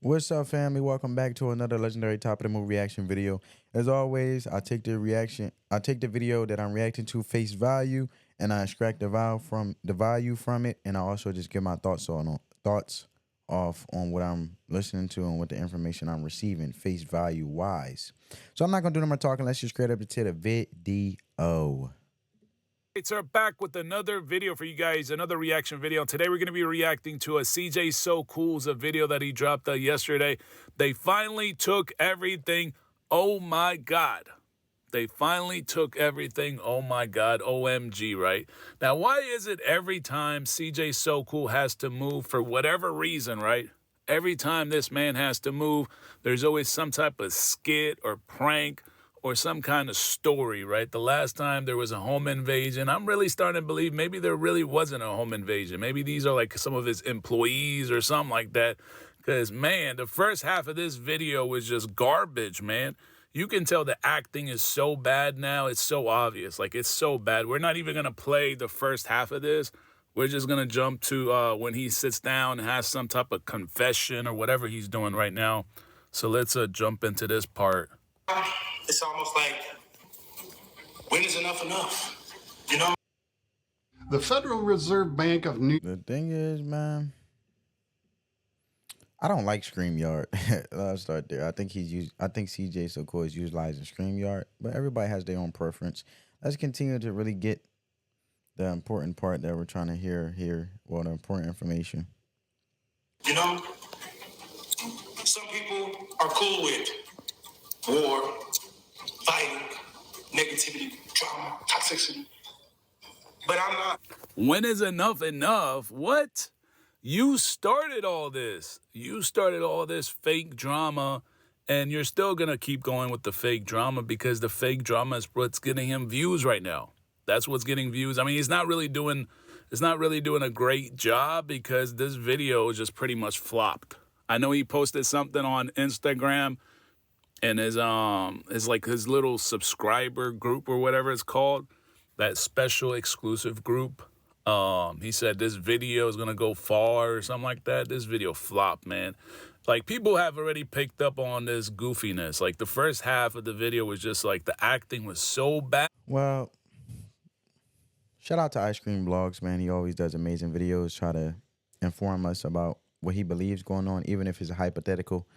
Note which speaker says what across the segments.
Speaker 1: What's up, family? Welcome back to another legendary top of the movie reaction video. As always, I take the video that I'm reacting to face value, and I extract the value from it, and I also just give my thoughts off on what I'm listening to and what the information I'm receiving face value wise. So I'm not gonna do no more talking. Let's just straight up to the video.
Speaker 2: It's our back with another video for you guys, another reaction video. Today we're going to be reacting to a CJ So Cool's a video that he dropped yesterday. They finally took everything. Oh my God. They finally took everything. Oh my God. OMG, right? Now, why is it every time CJ So Cool has to move for whatever reason, right? Every time this man has to move, there's always some type of skit or prank or some kind of story, right? The last time there was a home invasion, I'm really starting to believe maybe there really wasn't a home invasion. Maybe these are like some of his employees or something like that. Because, man, the first half of this video was just garbage, man. You can tell the acting is so bad now. It's so obvious. Like, it's so bad. We're not even going to play the first half of this. We're just going to jump to when he sits down and has some type of confession or whatever he's doing right now. So let's jump into this part.
Speaker 3: It's almost like, when is enough enough? You know?
Speaker 4: The Federal Reserve Bank of New
Speaker 1: The thing is, man, I don't like StreamYard. I'll start there. I think CJ So Cool is utilizing StreamYard, but everybody has their own preference. Let's continue to really get the important part that we're trying to hear here. Well, the important information.
Speaker 3: You know, some people are cool with war, fighting, negativity, drama, toxicity. But I'm not.
Speaker 2: When is enough enough? What? You started all this. You started all this fake drama, and you're still going to keep going with the fake drama because the fake drama is what's getting him views right now. That's what's getting views. I mean, it's not really doing a great job because this video just pretty much flopped. I know he posted something on Instagram and his little subscriber group or whatever it's called, that special exclusive group. He said this video is gonna go far or something like that. This video flopped, man. Like, people have already picked up on this goofiness. Like, the first half of the video was just like the acting was so bad.
Speaker 1: Well, shout out to Ice Cream Blogs, man. He always does amazing videos, try to inform us about what he believes going on, even if it's hypothetical,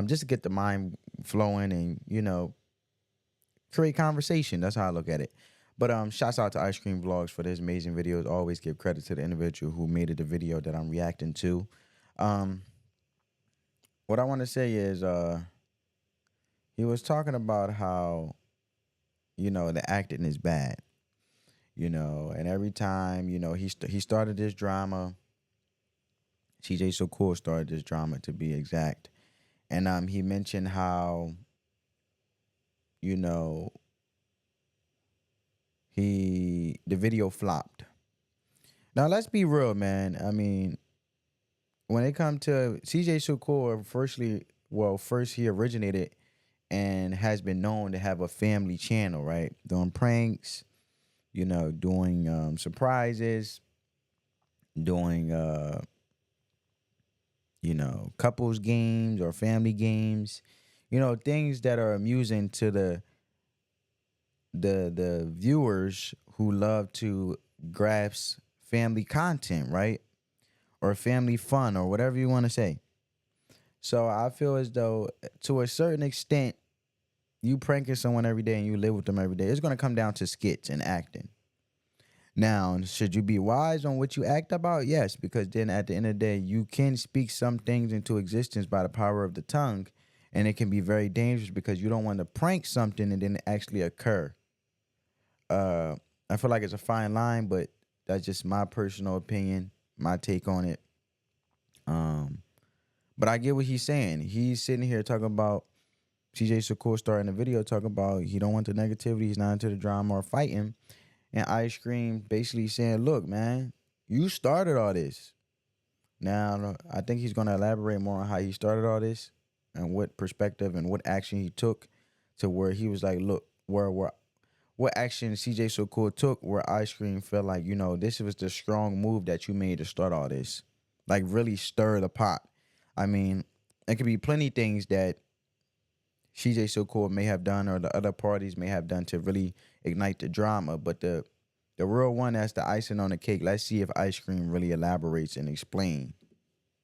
Speaker 1: just to get the mind flowing and, you know, create conversation. That's how I look at it. But shouts out to Ice Cream Vlogs for his amazing videos. Always give credit to the individual who made it the video that I'm reacting to. What I want to say is he was talking about how, you know, the acting is bad. You know, and every time, you know, he started this drama. CJ So Cool started this drama, to be exact. And he mentioned how, you know, the video flopped. Now let's be real, man. I mean, when it comes to CJ So Cool, first he originated and has been known to have a family channel, right? Doing pranks, you know, doing surprises, doing you know, couples games or family games, you know, things that are amusing to the viewers who love to grasp family content, right? Or family fun or whatever you want to say. So I feel as though to a certain extent, you pranking someone every day and you live with them every day, it's going to come down to skits and acting. Now, should you be wise on what you act about? Yes, because then at the end of the day, you can speak some things into existence by the power of the tongue, and it can be very dangerous because you don't want to prank something and then it actually occur. I feel like it's a fine line, but that's just my personal opinion, my take on it. But I get what he's saying. He's sitting here talking about CJ So Cool starting the video talking about he don't want the negativity, he's not into the drama or fighting. And Ice Cream basically saying, look, man, you started all this. Now, I think he's going to elaborate more on how he started all this and what perspective and what action he took to where he was like, look, what action CJ So Cool took where Ice Cream felt like, you know, this was the strong move that you made to start all this. Like, really stir the pot. I mean, it could be plenty things that CJ So Cool may have done or the other parties may have done to really ignite the drama. But the real one that's the icing on the cake. Let's see if Ice Cream really elaborates and explain.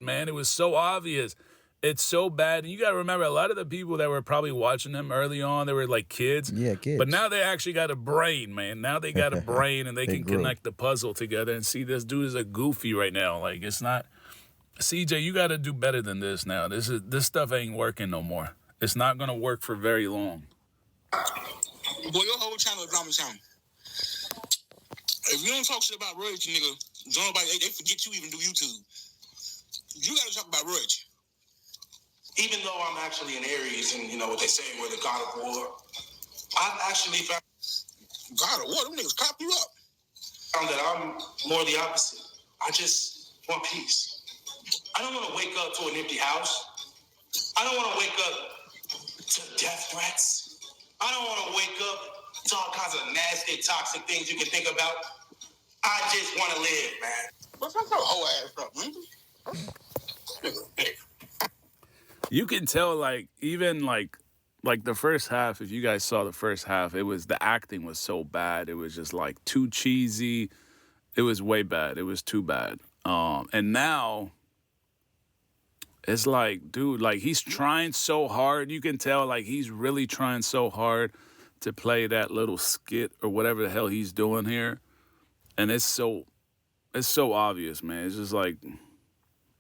Speaker 2: Man, it was so obvious. It's so bad. And you got to remember, a lot of the people that were probably watching him early on, they were like kids.
Speaker 1: Yeah, kids.
Speaker 2: But now they actually got a brain, man. Now they got a brain and they can
Speaker 1: grew.
Speaker 2: connect the puzzle together and see this dude is a goofy right now. Like, it's not. CJ, you got to do better than this now. This stuff ain't working no more. It's not going to work for very long.
Speaker 3: Boy, your whole channel is drama channel. If you don't talk shit about royalty, nigga, don't nobody, they forget you even do YouTube. You gotta talk about royalty. Even though I'm actually in Aries and, you know, what they say, we're the god of war, I've actually found... God of war? Them niggas cop you up. Found that I'm more the opposite. I just want peace. I don't want to wake up to an empty house. I don't want to wake up to death threats. I don't want to wake up to all kinds of nasty, toxic things you can think about. I just want to live, man. What's up, whole ass up, man?
Speaker 2: You can tell, like, even like the first half, if you guys saw the first half, the acting was so bad. It was just like too cheesy. It was way bad. It was too bad. And now it's like, dude, like he's trying so hard. You can tell like he's really trying so hard to play that little skit or whatever the hell he's doing here. And it's so obvious, man. It's just like,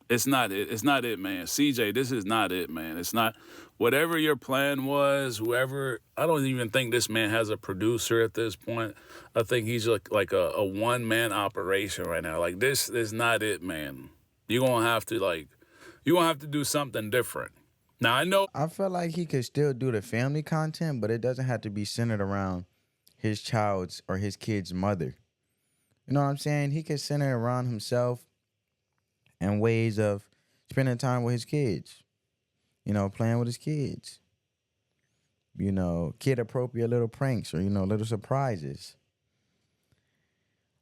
Speaker 2: it's not it. It's not it, man. CJ, this is not it, man. It's not, whatever your plan was, whoever, I don't even think this man has a producer at this point. I think he's like a one-man operation right now. Like, this is not it, man. You're going to have to do something different. Now, I know.
Speaker 1: I feel like he could still do the family content, but it doesn't have to be centered around his child's or his kid's mother. You know what I'm saying? He could center it around himself and ways of spending time with his kids. You know, playing with his kids. You know, kid-appropriate little pranks or, you know, little surprises.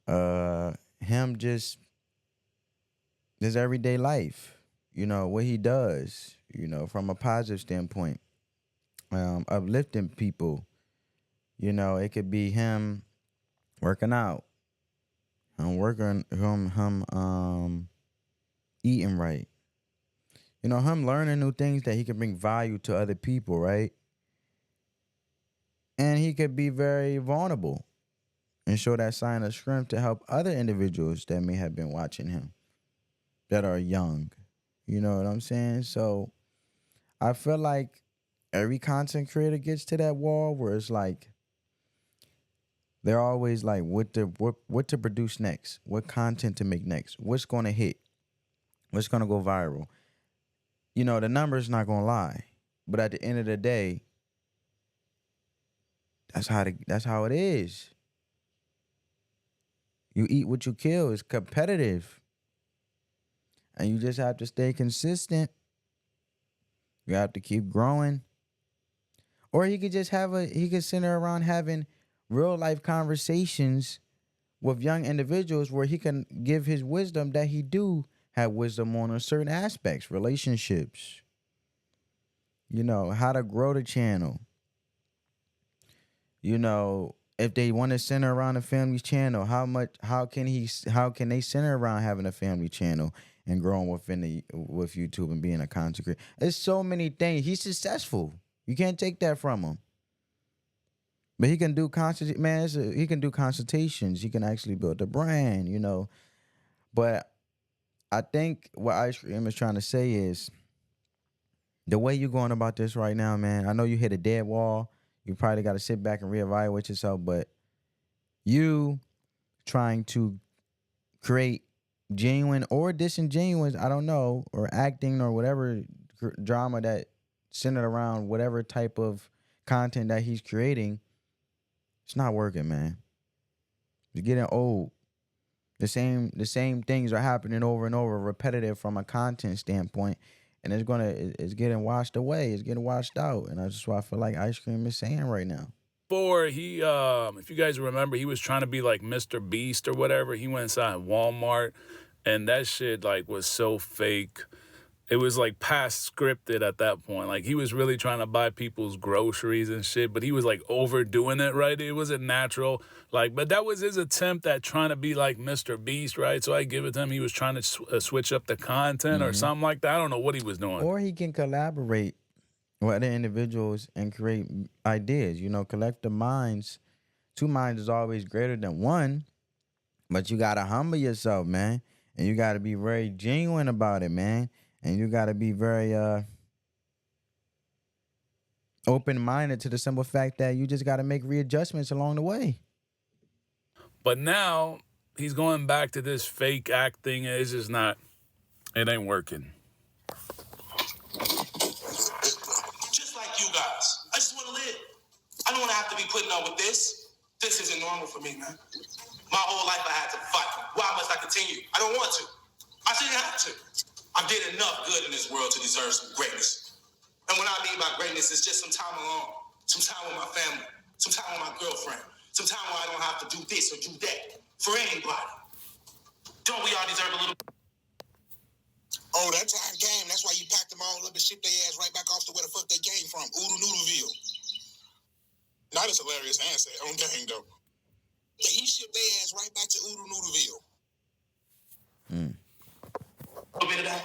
Speaker 1: Him just his everyday life. You know, what he does, you know, from a positive standpoint. Uplifting people. You know, it could be him working out. Him eating right. You know, him learning new things that he can bring value to other people, right? And he could be very vulnerable and show that sign of strength to help other individuals that may have been watching him that are young. You know what I'm saying? So I feel like every content creator gets to that wall where it's like, they're always like, what to produce next? What content to make next? What's going to hit? What's going to go viral? You know, the number's not going to lie. But at the end of the day, that's how it is. You eat what you kill. It's competitive. And you just have to stay consistent. You have to keep growing. Or he could just he could center around having real life conversations with young individuals where he can give his wisdom that he do have wisdom on certain aspects, relationships, you know, how to grow the channel. You know, if they want to center around a family channel, how can they center around having a family channel and growing with YouTube and being a content creator? There's so many things. He's successful. You can't take that from him. But he can do he can do consultations. He can actually build a brand, you know. But I think what Ice Cream is trying to say is the way you're going about this right now, man. I know you hit a dead wall. You probably got to sit back and reevaluate yourself. But you trying to create genuine or disingenuous, I don't know, or acting or whatever drama that centered around whatever type of content that he's creating. It's not working, man. It's getting old. The same things are happening over and over, repetitive from a content standpoint, and it's getting washed away. It's getting washed out, and that's just what I feel like Ice Cream is saying right now.
Speaker 2: Before he, if you guys remember, he was trying to be like Mr. Beast or whatever. He went inside Walmart, and that shit like was so fake. it was like past scripted at that point. Like he was really trying to buy people's groceries and shit, but he was like overdoing it, right? It wasn't natural. Like, but that was his attempt at trying to be like Mr. Beast, right? So I give it to him. He was trying to switch up the content or something like that. I don't know what he was doing.
Speaker 1: Or he can collaborate with other individuals and create ideas. You know, collective minds. 2 minds is always greater than 1, but you gotta humble yourself, man, and you gotta be very genuine about it, man. And you got to be very open-minded to the simple fact that you just got to make readjustments along the way.
Speaker 2: But now he's going back to this fake acting. It's just not, it ain't working.
Speaker 3: Just like you guys. I just want to live. I don't want to have to be putting up with this. This isn't normal for me, man. My whole life I had to fight. Why must I continue? I don't want to. I shouldn't have to. I did enough good in this world to deserve some greatness. And what I mean by greatness is just some time alone, some time with my family, some time with my girlfriend, some time where I don't have to do this or do that for anybody. Don't we all deserve a little? Oh, that time came. That's why you packed them all up and shipped their ass right back off to where the fuck they came from, Noodleville. Not as hilarious as that on game, though. But he shipped their ass right back to Noodleville. A little bit of that.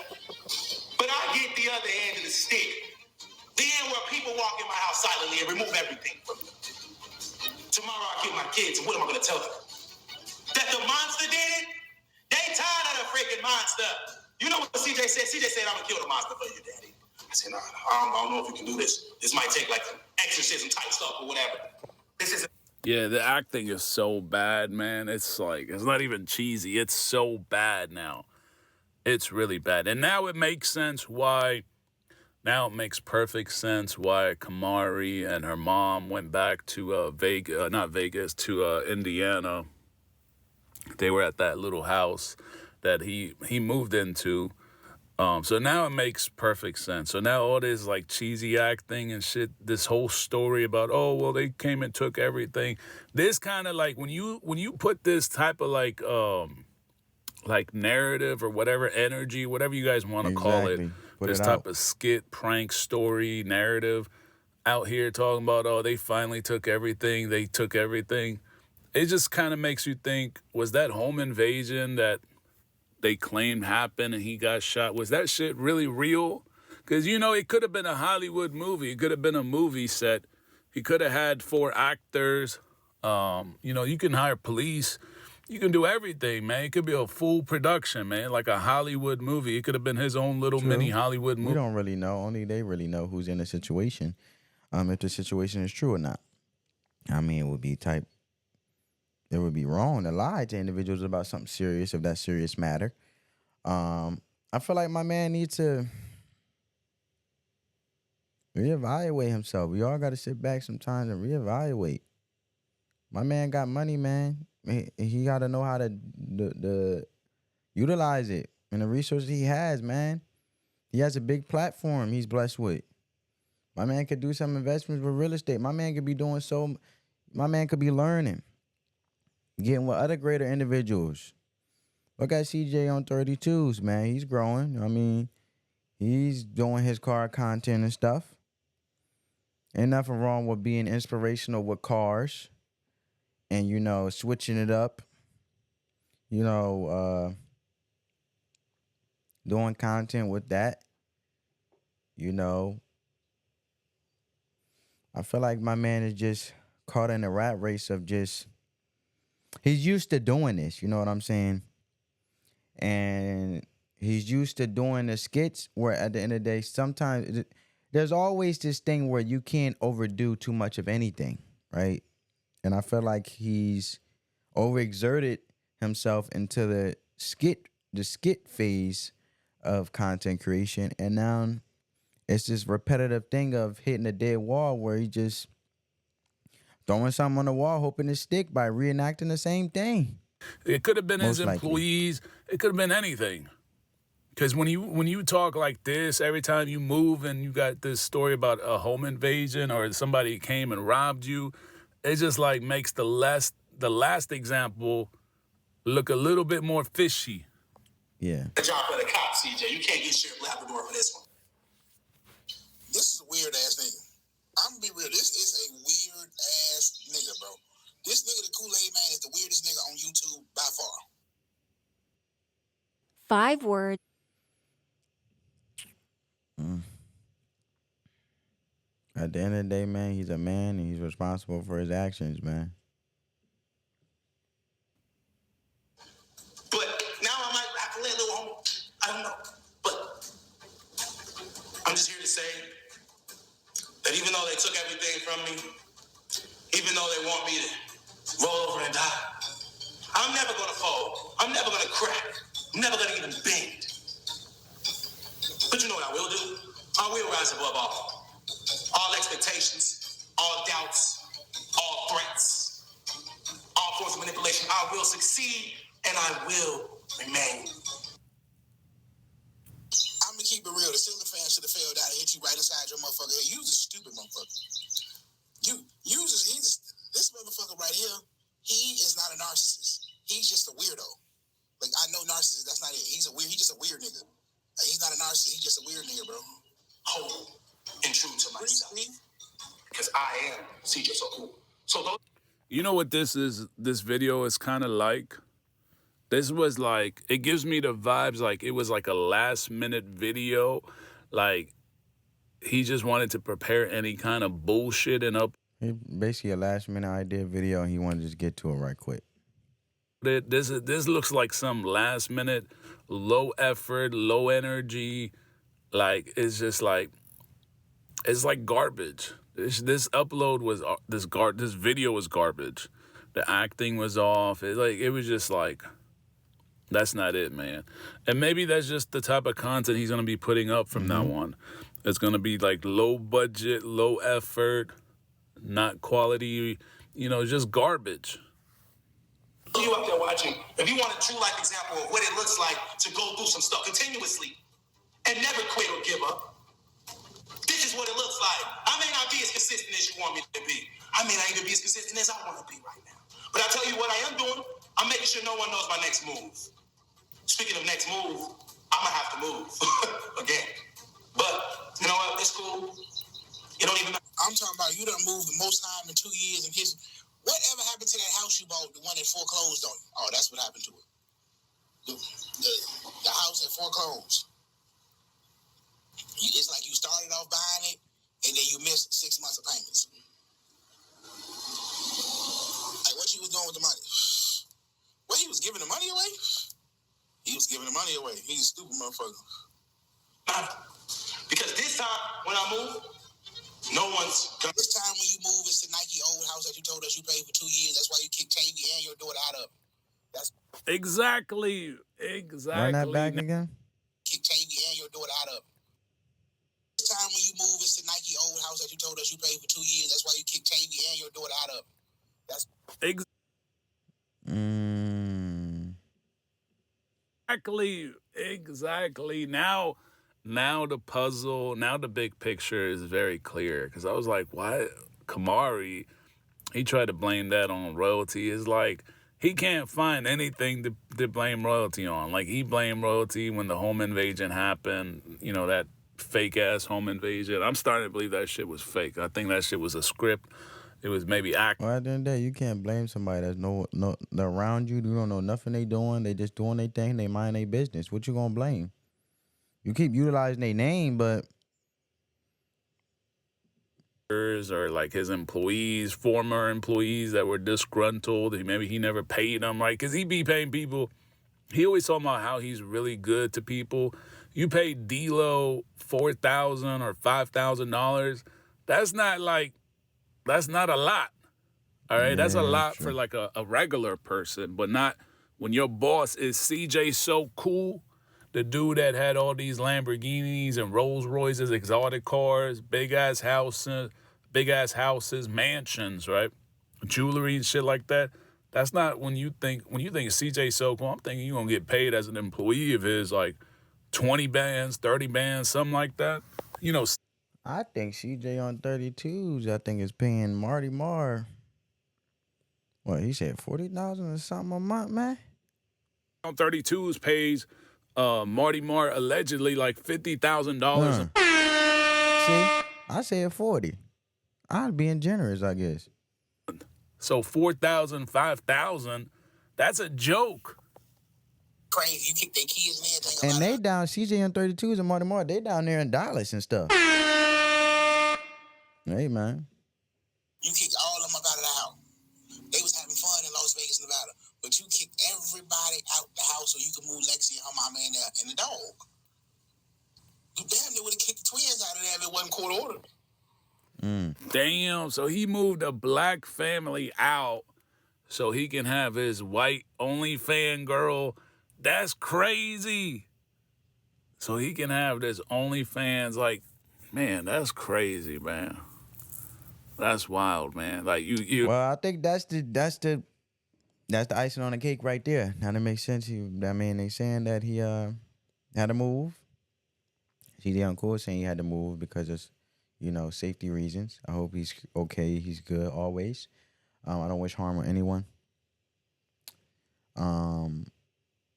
Speaker 3: But I get the other end of the stick. The end where people walk in my house silently and remove everything from me. Tomorrow I get my kids, and what am I going to tell them? That the monster did it? They tired of the freaking monster. You know what CJ said? CJ said, I'm going to kill the monster for you, Daddy. I said, no, I don't know if we can do this. This might take like exorcism type stuff or whatever. This isn't.
Speaker 2: Yeah, the acting is so bad, man. It's like, it's not even cheesy. It's so bad now. It's really bad. And now it makes sense why, now it makes perfect sense why Kamari and her mom went back to to Indiana. They were at that little house that he moved into. So now it makes perfect sense. So now all this like cheesy acting and shit, this whole story about, oh, well, they came and took everything. This kind of like when you put this type of like narrative or whatever, energy, whatever you guys want to call it, this type of skit, prank, story, narrative out here talking about, oh, they finally took everything, they took everything. It just kind of makes you think, was that home invasion that they claimed happened and he got shot, was that shit really real? Because, you know, it could have been a Hollywood movie. It could have been a movie set. He could have had 4 actors. You know, you can hire police. You can do everything, man. It could be a full production, man, like a Hollywood movie. It could have been his own little mini Hollywood movie.
Speaker 1: We don't really know. Only they really know who's in the situation, if the situation is true or not. I mean, it would be wrong to lie to individuals about something serious if that serious matter. I feel like my man needs to reevaluate himself. We all got to sit back sometimes and reevaluate. My man got money, man. He got to know how to utilize it and the resources he has, man. He has a big platform he's blessed with. My man could do some investments with real estate. My man could be doing so. My man could be learning, getting with other greater individuals. Look at CJ on 32s, man. He's growing. I mean, he's doing his car content and stuff. Ain't nothing wrong with being inspirational with cars. And, you know, switching it up, you know, doing content with that, you know. I feel like my man is just caught in a rat race of just, he's used to doing this, you know what I'm saying? And he's used to doing the skits where at the end of the day, sometimes there's always this thing where you can't overdo too much of anything, right? And I feel like he's overexerted himself into the skit phase of content creation. And now it's this repetitive thing of hitting a dead wall where he just throwing something on the wall, hoping to stick by reenacting the same thing.
Speaker 2: It could have been
Speaker 1: Most
Speaker 2: his employees. Likely. It could have been anything. Because when you talk like this, every time you move and you got this story about a home invasion or somebody came and robbed you, it just like makes the last example look a little bit more fishy.
Speaker 1: Yeah.
Speaker 3: The job for the cops. CJ. You can't get Sheriff Labrador for this one. This is a weird ass nigga. I'm gonna be real. This is a weird ass nigga, bro. This nigga, the Kool-Aid Man, is the weirdest nigga on YouTube by far.
Speaker 5: 5 words.
Speaker 1: At the end of the day, man, he's a man and he's responsible for his actions, man.
Speaker 3: But now I might have to let a little homie. I don't know. But I'm just here to say that even though they took everything from me, even though they want me to roll over and die, I'm never gonna fall. I'm never gonna crack. I'm never gonna even bend. But you know what I will do? I will rise above all expectations, all doubts, all threats, all forms of manipulation. I will succeed and I will remain. I'm gonna keep it real. The Steelers fans should have failed out and hit you right inside your motherfucker head. You's a stupid motherfucker. This motherfucker right here, he is not a narcissist. He's just a weirdo. Like, I know narcissist, that's not it. He's just a weird nigga. Like, he's not a narcissist, he's just a weird nigga, bro. Whole and true to myself. Because I am CJ So Cool. So those.
Speaker 2: You know what this video is kind of like? This was like, it gives me the vibes like it was like a last minute video. Like, he just wanted to prepare any kind of bullshit and up.
Speaker 1: Basically a last minute idea video and he wanted to just get to it right quick.
Speaker 2: This looks like some last minute, low effort, low energy. Like, it's just like, it's like garbage. This upload was, this video was garbage. The acting was off. It was just like, that's not it, man. And maybe that's just the type of content he's going to be putting up from now on. It's going to be like low budget, low effort, not quality, just garbage.
Speaker 3: You out there watching, if you want a true life example of what it looks like to go through some stuff continuously and never quit or give up, this is what it looks like. I may not be as consistent as you want me to be. I may not even be as consistent as I want to be right now. But I tell you what I am doing, I'm making sure no one knows my next move. Speaking of next move, I'm going to have to move again. But, you know what, it's cool. You don't even know. I'm talking about you done moved the most time in 2 years in history. Whatever happened to that house you bought, the one that foreclosed on you? Oh, that's what happened to it. The house that foreclosed. It's like you started off buying it, and then you missed 6 months of payments. Like, what you was doing with the money? Well, he was giving the money away? He was giving the money away. He's a stupid motherfucker. Because this time, when I move, no one's gonna. This time when you move, it's the Nike old house that you told us you paid for 2 years. That's why you kicked Tavy and your daughter out of it. That's
Speaker 2: Exactly.
Speaker 1: Run that back again.
Speaker 3: Kick Tavy and your daughter out of it. This time when you move, it's the Nike old house that you told us you paid for 2 years. That's why you kicked Tavy and your daughter out of it. That's
Speaker 2: Exactly. Now the puzzle, now the big picture is very clear. Because I was like, why? Kamari, he tried to blame that on royalty. It's like, he can't find anything to blame royalty on. Like, he blamed royalty when the home invasion happened, that fake-ass home invasion. I'm starting to believe that shit was fake. I think that shit was a script. It was maybe act.
Speaker 1: Well, at the end of the day, you can't blame somebody that's they're around you. You don't know nothing they doing. They just doing their thing. They mind their business. What you gonna blame? You keep utilizing their name, but
Speaker 2: or like his employees, former employees that were disgruntled. Maybe he never paid them right, because he be paying people. He always talking about how he's really good to people. You pay D-Lo $4,000 or $5,000. That's not a lot. All right, that's a lot for like a regular person, but not when your boss is CJ So Cool, the dude that had all these Lamborghinis and Rolls Royces, exotic cars, big ass houses, mansions, right? Jewelry and shit like that. That's not when you think CJ So Cool, I'm thinking you're gonna get paid as an employee of his, like 20 bands, 30 bands, something like that.
Speaker 1: I think CJ on 32s, I think is paying Marty Marr. What he said, $40,000 or something a month, man.
Speaker 2: On 32s pays Marty Marr allegedly like $50,000.
Speaker 1: See, I said 40. I'm being generous, I guess.
Speaker 2: So 4,000, 5,000, that's a joke.
Speaker 3: Crazy. You kick their kids and everything.
Speaker 1: And they down, CJ and 32s and Marty Marr, they down there in Dallas and stuff. Hey, man.
Speaker 3: You kicked all of them up out of the house. They was having fun in Las Vegas, Nevada. But you kicked everybody out the house so you could move Lexi and her mama in there and the dog. You damn near would have kicked the twins out of there if it wasn't court ordered.
Speaker 2: Damn, so he moved a black family out so he can have his white OnlyFans girl. That's crazy. So he can have this OnlyFans, like, man, that's crazy, man. That's wild, man. Like you.
Speaker 1: Well, I think that's the icing on the cake right there. Now that makes sense. They saying that he had to move. CJ on court saying he had to move because of, safety reasons. I hope he's okay. He's good always. I don't wish harm on anyone.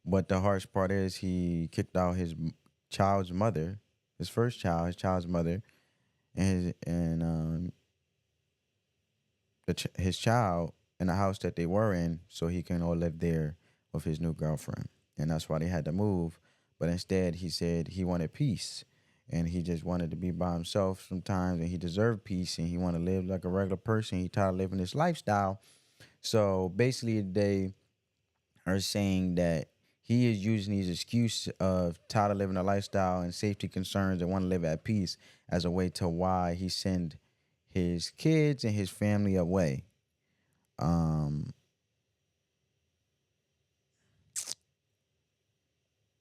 Speaker 1: But the harsh part is he kicked out his child's mother, his first child, his child's mother, and his child in the house that they were in, so he can all live there with his new girlfriend. And that's why they had to move. But instead, he said he wanted peace. And he just wanted to be by himself sometimes. And he deserved peace. And he wanted to live like a regular person. He tired of living this lifestyle. So basically, they are saying that he is using his excuse of tired of living a lifestyle and safety concerns and want to live at peace as a way to why he sent his kids and his family away.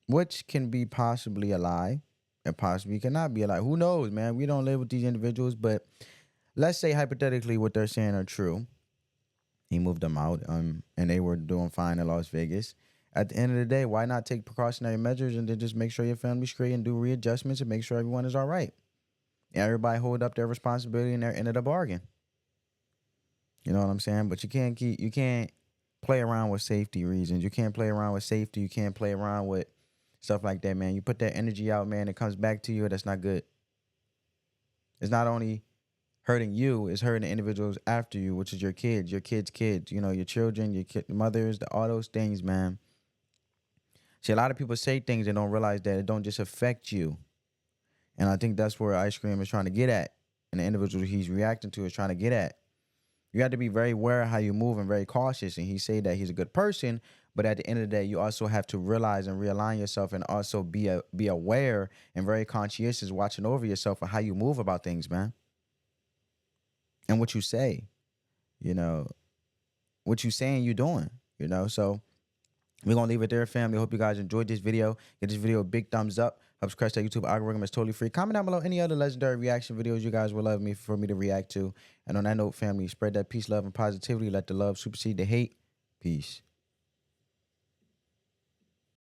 Speaker 1: Which can be possibly a lie and possibly cannot be a lie. Who knows, man? We don't live with these individuals, but let's say hypothetically what they're saying are true. He moved them out, and they were doing fine in Las Vegas. At the end of the day, why not take precautionary measures and then just make sure your family's straight and do readjustments and make sure everyone is all right? Everybody hold up their responsibility and their end of the bargain. You know what I'm saying? But you can't play around with safety reasons. You can't play around with safety. You can't play around with stuff like that, man. You put that energy out, man, it comes back to you. That's not good. It's not only hurting you, it's hurting the individuals after you, which is your kids, your kids' kids, your children, your mothers, all those things, man. See, a lot of people say things and don't realize that it don't just affect you. And I think that's where Ice Cream is trying to get at. And the individual he's reacting to is trying to get at. You have to be very aware of how you move and very cautious. And he say that he's a good person. But at the end of the day, you also have to realize and realign yourself and also be aware and very conscientious, watching over yourself and how you move about things, man. And what you say, what you saying you're doing, So we're going to leave it there, family. Hope you guys enjoyed this video. Give this video a big thumbs up. Helps crush that YouTube algorithm. It's totally free. Comment down below any other legendary reaction videos you guys would love for me to react to. And on that note, family, spread that peace, love, and positivity. Let the love supersede the hate. Peace.